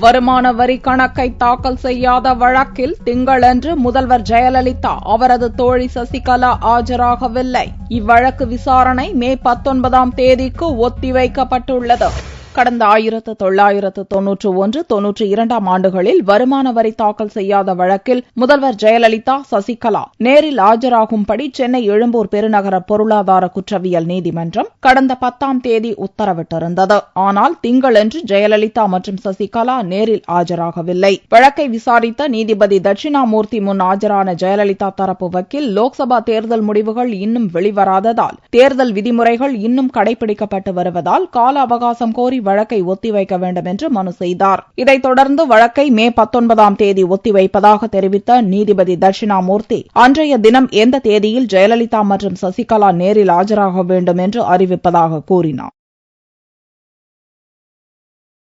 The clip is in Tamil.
வருமான வரி கணக்கை தாக்கல் செய்யாத வழக்கில் திங்களன்று முதல்வர் ஜெயலலிதா அவரது தோழி சசிகலா ஆஜராகவில்லை. இவ்வழக்கு விசாரணை மே 19ஆம் தேதிக்கு ஒத்திவைக்கப்பட்டுள்ளது. கடந்த 1991-92 ஆண்டுகளில் வருமான வரி தாக்கல் செய்யாத வழக்கில் முதல்வர் ஜெயலலிதா, சசிகலா நேரில் ஆஜராகும்படி சென்னை எழும்பூர் பெருநகர பொருளாதார குற்றவியல் நீதிமன்றம் கடந்த 10ஆம் தேதி உத்தரவிட்டிருந்தது. ஆனால் திங்களன்று ஜெயலலிதா மற்றும் சசிகலா நேரில் ஆஜராகவில்லை. வழக்கை விசாரித்த நீதிபதி தட்சிணாமூர்த்தி முன் ஆஜரான ஜெயலலிதா தரப்பு வக்கீல், லோக்சபா தேர்தல் முடிவுகள் இன்னும் வெளிவராததால், தேர்தல் விதிமுறைகள் இன்னும் கடைபிடிக்கப்பட்டு வருவதால் கால அவகாசம் கோரி வழக்கை ஒத்திவைக்க வேண்டும் என்று மனு செய்தார். இதைத் தொடர்ந்து வழக்கை மே 19ஆம் தேதி ஒத்திவைப்பதாக தெரிவித்த நீதிபதி தட்சிணாமூர்த்தி, அன்றைய தினம் எந்த தேதியில் ஜெயலலிதா மற்றும் சசிகலா நேரில் ஆஜராக வேண்டும் என்று அறிவிப்பதாக கூறினார்.